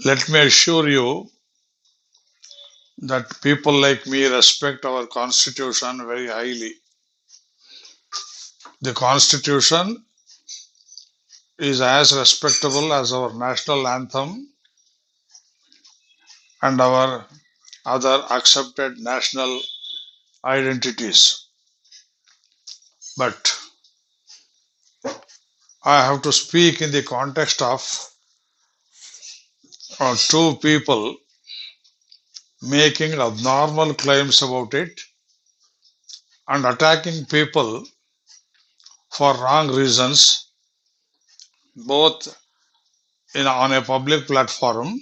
Let me assure you that people like me respect our constitution very highly. The constitution is as respectable as our national anthem and our other accepted national identities. But I have to speak in the context of two people making abnormal claims about it and attacking people for wrong reasons, both on a public platform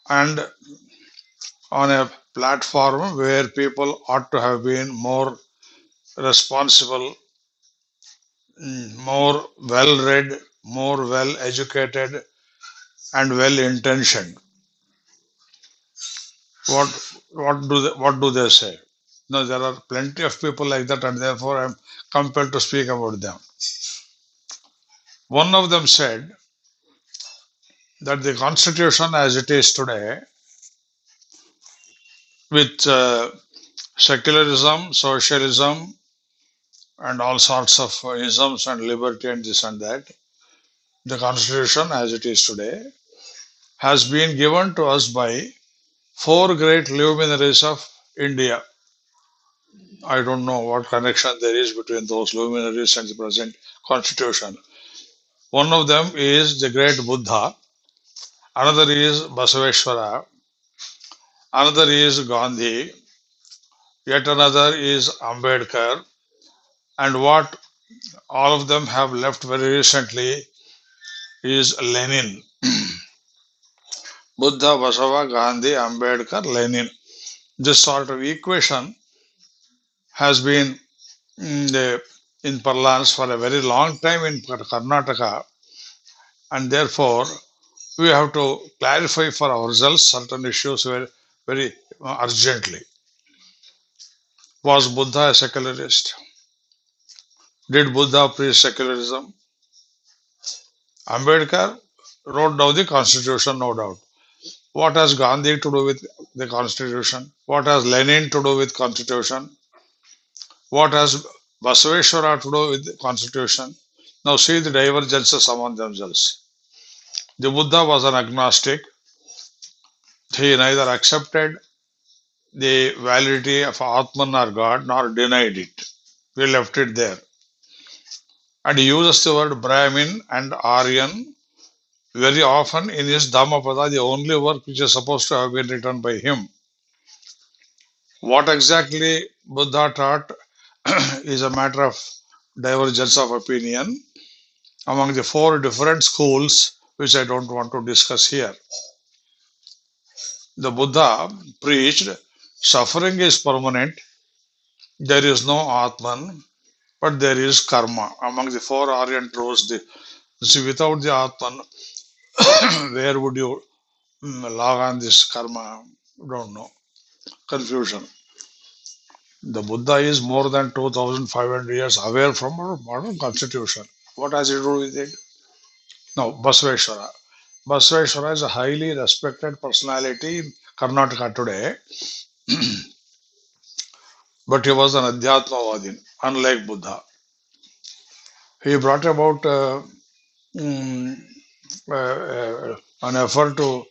and on a platform where people ought to have been more responsible, more well read, more well educated, and well intentioned. What what do they say? No, there are plenty of people like that, and therefore I'm compelled to speak about them. One of them said that the constitution as it is today, with secularism, socialism, and all sorts of isms and liberty and this and that, the constitution as it is today has been given to us by four great luminaries of India. I don't know what connection there is between those luminaries and the present constitution. One of them is the great Buddha, another is Basaveshwara, another is Gandhi, yet another is Ambedkar, and what all of them have left very recently is Lenin. Buddha, Basava, Gandhi, Ambedkar, Lenin. This sort of equation has been in parlance for a very long time in Karnataka, and therefore we have to clarify for ourselves certain issues very urgently. Was Buddha a secularist? Did Buddha preach secularism? Ambedkar wrote down the constitution, no doubt. What has Gandhi to do with the constitution? What has Lenin to do with constitution? What has Basaveshwara to do with the constitution? Now see the divergences among themselves. The Buddha was an agnostic. He neither accepted the validity of Atman or God nor denied it. We left it there. And he uses the word Brahmin and Aryan very often in his Dhammapada, the only work which is supposed to have been written by him. What exactly Buddha taught is a matter of divergence of opinion among the four different schools, which I don't want to discuss here. The Buddha preached suffering is permanent, there is no Atman, but there is karma. Among the four Aryan truths, see, without the Atman, where would you log on this karma? Don't know. Confusion. The Buddha is more than 2500 years away from our modern constitution. What has he to do with it? No, Basaveshwara. Basaveshwara is a highly respected personality in Karnataka today, but he was an Adhyatmavadi, unlike Buddha. He brought about mm, an effort to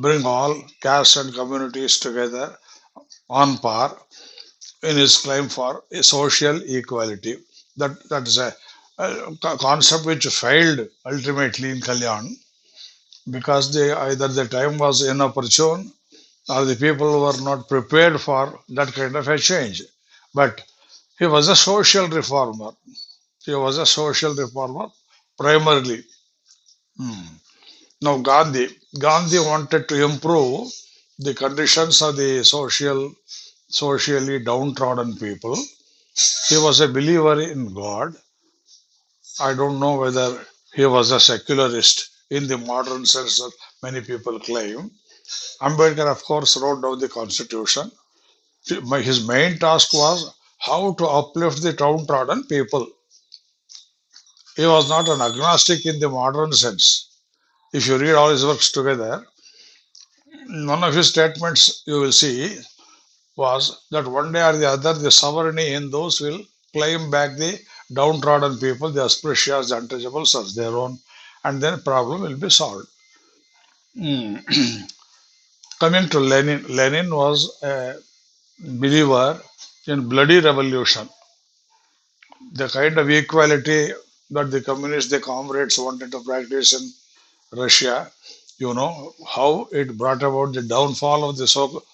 bring all castes and communities together on par in his claim for a social equality. That is a concept which failed ultimately in Kalyan because either the time was inopportune or the people were not prepared for that kind of a change. But he was a social reformer. He was a social reformer primarily. Hmm. Now Gandhi wanted to improve the conditions of the socially downtrodden people. He was a believer in God. I don't know whether he was a secularist in the modern sense that many people claim. Ambedkar, of course, wrote down the constitution. His main task was how to uplift the downtrodden people. He was not an agnostic in the modern sense. If you read all his works together, one of his statements you will see was that one day or the other, the sovereignty in those will claim back the downtrodden people, the auspicious, the untouchables as their own, and then problem will be solved. Mm. Coming to Lenin, Lenin was a believer in bloody revolution, the kind of equality that the communists, the comrades wanted to practice in Russia. You know how it brought about the downfall of the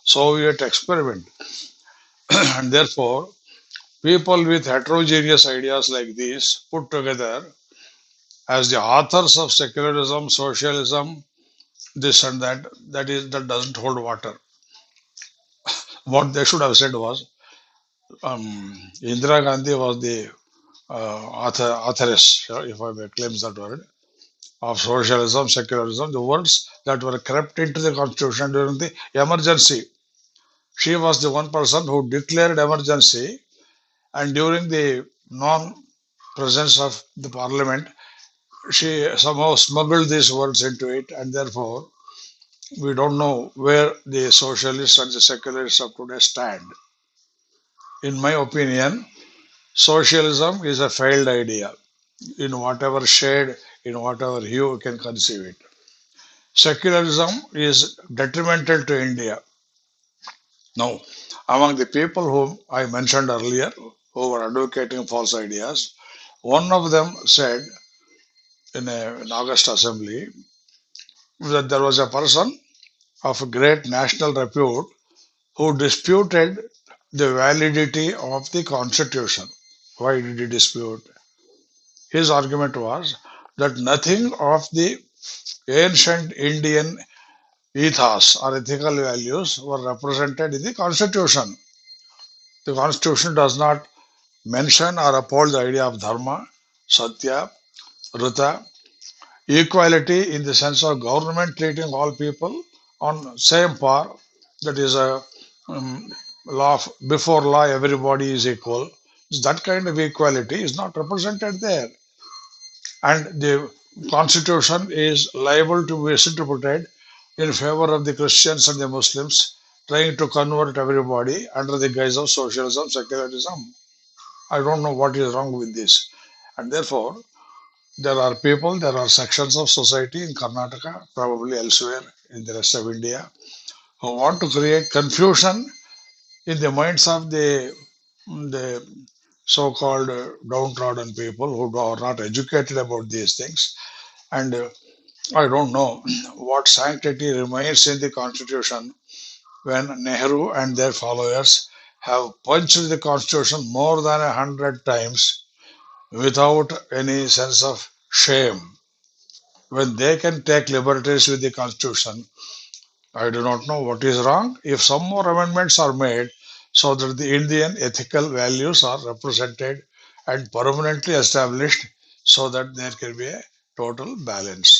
Soviet experiment, and therefore people with heterogeneous ideas like these put together as the authors of secularism, socialism, this and that, that doesn't hold water. What they should have said was, Indira Gandhi was the authoress, if I may claim that word, of socialism, secularism, the words that were crept into the constitution during the emergency. She was the one person who declared emergency, and during the non-presence of the parliament, she somehow smuggled these words into it, and therefore we don't know where the socialists and the secularists of today stand. In my opinion, socialism is a failed idea in whatever shade, in whatever hue you can conceive it. Secularism is detrimental to India. Now, among the people whom I mentioned earlier, who were advocating false ideas, one of them said in August Assembly that there was a person of great national repute who disputed the validity of the Constitution. Why did he dispute? His argument was that nothing of the ancient Indian ethos or ethical values were represented in the Constitution. The Constitution does not mention or uphold the idea of dharma, satya, rita, equality in the sense of government treating all people on same par. That is a law before law, everybody is equal. That kind of equality is not represented there, and the Constitution is liable to be misinterpreted in favor of the Christians and the Muslims, trying to convert everybody under the guise of socialism, secularism. I don't know what is wrong with this. And therefore, there are people, there are sections of society in Karnataka, probably elsewhere in the rest of India, who want to create confusion in the minds of the so-called downtrodden people who are not educated about these things. And I don't know what sanctity remains in the constitution when Nehru and their followers have punched the constitution more than 100 times without any sense of shame. When they can take liberties with the constitution, I do not know what is wrong. If some more amendments are made so that the Indian ethical values are represented and permanently established so that there can be a total balance.